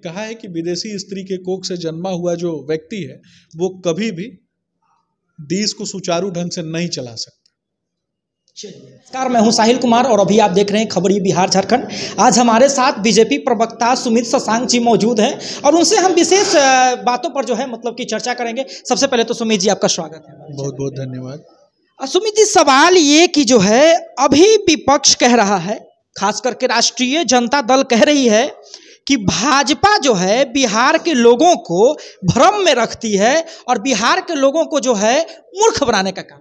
कहा है कि विदेशी स्त्री के कोख से जन्मा हुआ जो व्यक्ति है वो कभी भी देश को सुचारू ढंग से नहीं चला सकता। नमस्कार, मैं हूं साहिल कुमार और अभी आप देख रहे हैं खबरी बिहार झारखंड। आज हमारे साथ बीजेपी प्रवक्ता सुमित शशांक जी मौजूद हैं और उनसे हम विशेष बातों पर जो है मतलब कि चर्चा करेंगे। सबसे पहले तो सुमित जी आपका स्वागत है। बहुत बहुत धन्यवाद। सुमित जी, सवाल ये कि जो है अभी विपक्ष कह रहा है, खास करके राष्ट्रीय जनता दल कह रही है कि भाजपा जो है बिहार के लोगों को भ्रम में रखती है और बिहार के लोगों को जो है मूर्ख बनाने का काम।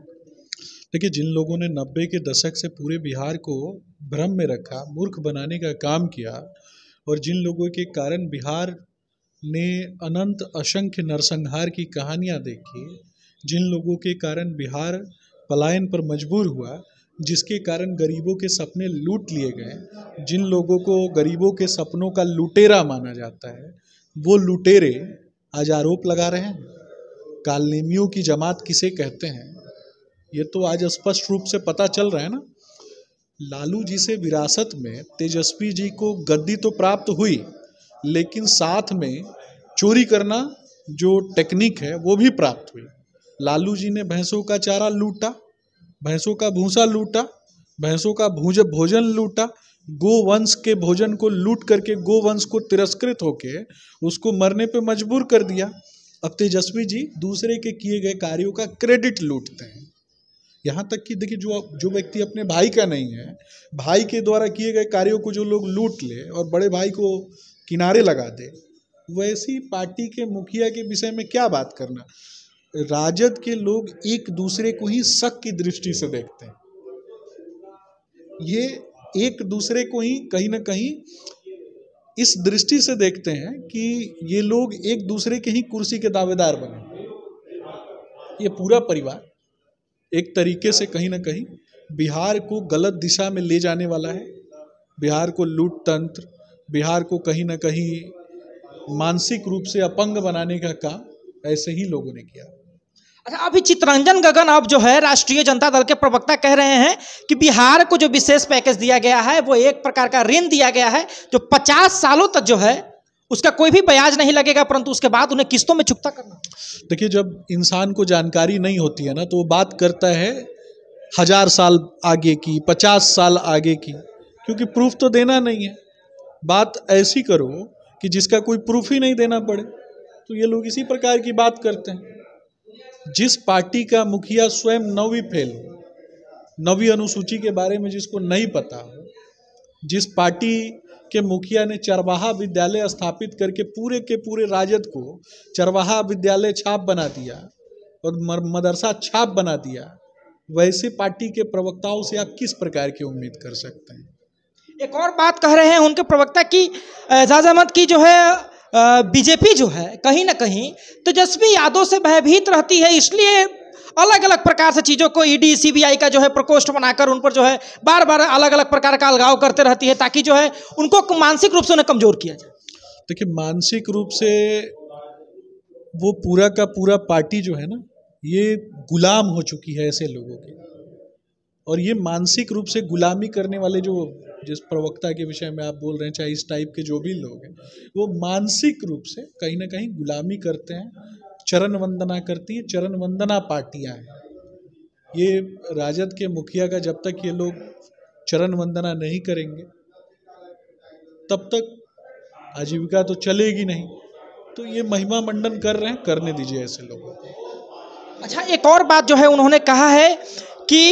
देखिए, जिन लोगों ने 90 के दशक से पूरे बिहार को भ्रम में रखा, मूर्ख बनाने का काम किया और जिन लोगों के कारण बिहार ने अनंत असंख्य नरसंहार की कहानियां देखी, जिन लोगों के कारण बिहार पलायन पर मजबूर हुआ, जिसके कारण गरीबों के सपने लूट लिए गए, जिन लोगों को गरीबों के सपनों का लुटेरा माना जाता है, वो लुटेरे आज आरोप लगा रहे हैं। कालनेमियों की जमात किसे कहते हैं ये तो आज स्पष्ट रूप से पता चल रहा है ना। लालू जी से विरासत में तेजस्वी जी को गद्दी तो प्राप्त हुई, लेकिन साथ में चोरी करना जो टेक्निक है वो भी प्राप्त हुई। लालू जी ने भैंसों का चारा लूटा, भैंसों का भूसा लूटा, भैंसों का भोजन लूटा, गोवंश के भोजन को लूट करके गोवंश को तिरस्कृत होके उसको मरने पे मजबूर कर दिया। अब तेजस्वी जी दूसरे के किए गए कार्यों का क्रेडिट लूटते हैं। यहाँ तक कि देखिए, जो व्यक्ति अपने भाई का नहीं है, भाई के द्वारा किए गए कार्यों को जो लोग लूट ले और बड़े भाई को किनारे लगा दे, वैसी पार्टी के मुखिया के विषय में क्या बात करना। राजद के लोग एक दूसरे को ही शक की दृष्टि से देखते हैं। ये एक दूसरे को ही कहीं ना कहीं इस दृष्टि से देखते हैं कि ये लोग एक दूसरे के ही कुर्सी के दावेदार बने। ये पूरा परिवार एक तरीके से कहीं ना कहीं बिहार को गलत दिशा में ले जाने वाला है। बिहार को लूट तंत्र, बिहार को कहीं ना कहीं मानसिक रूप से अपंग बनाने का काम ऐसे ही लोगों ने किया। अच्छा, अभी चित्तरंजन गगन अब जो है राष्ट्रीय जनता दल के प्रवक्ता कह रहे हैं कि बिहार को जो विशेष पैकेज दिया गया है वो एक प्रकार का ऋण दिया गया है जो 50 सालों तक जो है उसका कोई भी ब्याज नहीं लगेगा, परंतु उसके बाद उन्हें किस्तों में चुकता करना। देखिए, जब इंसान को जानकारी नहीं होती है ना तो वो बात करता है 1000 साल आगे की, 50 साल आगे की, क्योंकि प्रूफ तो देना नहीं है। बात ऐसी करो कि जिसका कोई प्रूफ ही नहीं देना पड़े। तो ये लोग इसी प्रकार की बात करते हैं। जिस पार्टी का मुखिया स्वयं 9वीं फेल हो, 9वीं अनुसूची के बारे में जिसको नहीं पता हो, जिस पार्टी के मुखिया ने चरवाहा विद्यालय स्थापित करके पूरे के पूरे राजद को चरवाहा विद्यालय छाप बना दिया और मदरसा छाप बना दिया, वैसे पार्टी के प्रवक्ताओं से आप किस प्रकार की उम्मीद कर सकते हैं। एक और बात कह रहे हैं उनके प्रवक्ता की, एजाज अहमद की जो है बीजेपी जो है कहीं ना कहीं तेजस्वी यादव से भयभीत रहती है, इसलिए अलग अलग प्रकार से चीज़ों को ईडी सीबीआई का जो है प्रकोष्ठ बनाकर उन पर जो है बार बार अलग अलग प्रकार का अलगाव करते रहती है ताकि जो है उनको मानसिक रूप से उन्हें कमजोर किया जाए। देखिए, मानसिक रूप से वो पूरा का पूरा पार्टी जो है ना ये गुलाम हो चुकी है ऐसे लोगों के। और ये मानसिक रूप से गुलामी करने वाले जो जिस प्रवक्ता के विषय में आप बोल रहे हैं, चाहे इस टाइप के जो भी लोग हैं, वो मानसिक रूप से कहीं ना कहीं गुलामी करते हैं, चरण वंदना करती है, चरण वंदना पार्टियां हैं। ये राजद के मुखिया का जब तक ये लोग चरण वंदना नहीं करेंगे तब तक आजीविका तो चलेगी नहीं। तो ये महिमा मंडन कर रहे हैं, करने दीजिए ऐसे लोगों को। अच्छा, एक और बात जो है उन्होंने कहा है कि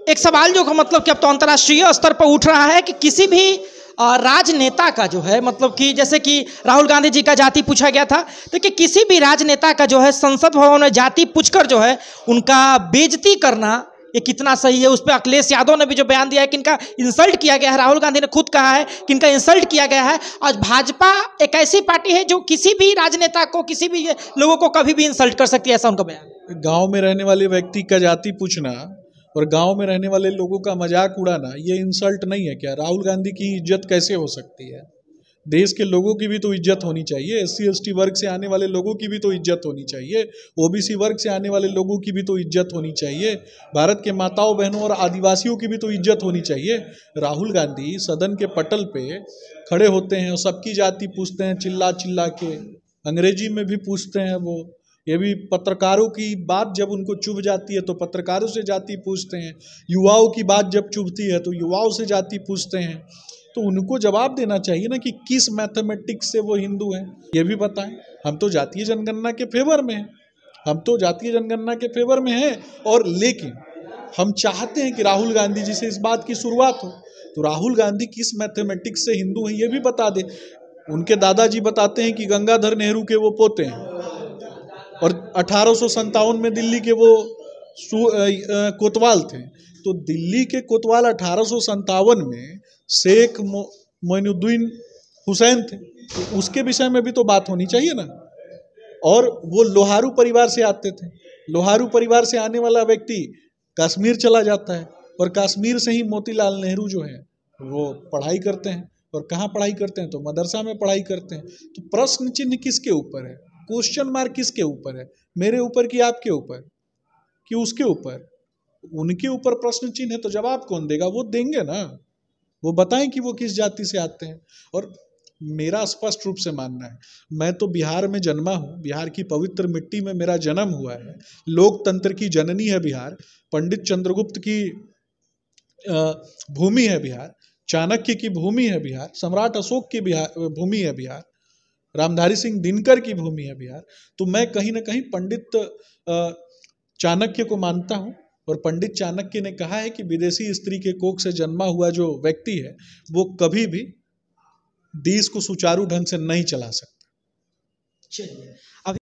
एक सवाल जो मतलब कि अब तो अंतर्राष्ट्रीय स्तर पर उठ रहा है कि किसी भी राजनेता का जो है मतलब कि जैसे कि राहुल गांधी जी का जाति पूछा गया था, तो कि किसी भी राजनेता का जो है संसद भवन में जाति पूछकर जो है उनका बेइज्जती करना ये कितना सही है। उस पर अखिलेश यादव ने भी जो बयान दिया है कि इनका इंसल्ट किया गया है। राहुल गांधी ने खुद कहा है कि इनका इंसल्ट किया गया है। और भाजपा एक ऐसी पार्टी है जो किसी भी राजनेता को, किसी भी लोगों को कभी भी इंसल्ट कर सकती है, ऐसा उनका बयान। गाँव में रहने वाले व्यक्ति का जाति पूछना और गांव में रहने वाले लोगों का मजाक उड़ाना ये इंसल्ट नहीं है क्या? राहुल गांधी की इज्जत कैसे हो सकती है? देश के लोगों की भी तो इज्जत होनी चाहिए, SC ST वर्ग से आने वाले लोगों की भी तो इज्जत होनी चाहिए, OBC वर्ग से आने वाले लोगों की भी तो इज्जत होनी चाहिए, भारत के माताओं बहनों और आदिवासियों की भी तो इज्जत होनी चाहिए। राहुल गांधी सदन के पटल पे खड़े होते हैं और सबकी जाति पूछते हैं चिल्ला चिल्ला के, अंग्रेजी में भी पूछते हैं वो। ये भी पत्रकारों की बात जब उनको चुभ जाती है तो पत्रकारों से जाति पूछते हैं, युवाओं की बात जब चुभती है तो युवाओं से जाति पूछते हैं। तो उनको जवाब देना चाहिए ना कि किस मैथमेटिक्स से वो हिंदू हैं, ये भी बताएं। हम तो जातीय जनगणना के फेवर में हैं, हम तो जातीय जनगणना के फेवर में हैं, और लेकिन हम चाहते हैं कि राहुल गांधी जी से इस बात की शुरुआत हो। तो राहुल गांधी किस मैथमेटिक्स से हिंदू हैं ये भी बता दे। उनके दादाजी बताते हैं कि गंगाधर नेहरू के वो पोते हैं, और 1857 में दिल्ली के वो कोतवाल थे। तो दिल्ली के कोतवाल 1857 में शेख मोइनुद्दीन हुसैन थे, तो उसके विषय में भी तो बात होनी चाहिए ना। और वो लोहारू परिवार से आते थे, लोहारू परिवार से आने वाला व्यक्ति कश्मीर चला जाता है, और कश्मीर से ही मोतीलाल नेहरू जो है वो पढ़ाई करते हैं, और कहाँ पढ़ाई करते हैं तो मदरसा में पढ़ाई करते हैं। तो प्रश्न चिन्ह किसके ऊपर है, क्वेश्चन मार्क किसके ऊपर है, मेरे ऊपर कि आपके ऊपर कि उसके ऊपर? उनके ऊपर प्रश्न चिन्ह है तो जवाब कौन देगा? वो देंगे ना, वो बताएं कि वो किस जाति से आते हैं। और मेरा स्पष्ट रूप से मानना है, मैं तो बिहार में जन्मा हूँ, बिहार की पवित्र मिट्टी में मेरा जन्म हुआ है, लोकतंत्र की जननी है बिहार, पंडित चंद्रगुप्त की भूमि है बिहार, चाणक्य की भूमि है बिहार, सम्राट अशोक की भूमि है बिहार, रामधारी सिंह दिनकर की भूमि है बिहार। तो मैं कहीं ना कहीं पंडित चाणक्य को मानता हूँ, और पंडित चाणक्य ने कहा है कि विदेशी स्त्री के कोख से जन्मा हुआ जो व्यक्ति है वो कभी भी देश को सुचारू ढंग से नहीं चला सकता। चलिए, अभी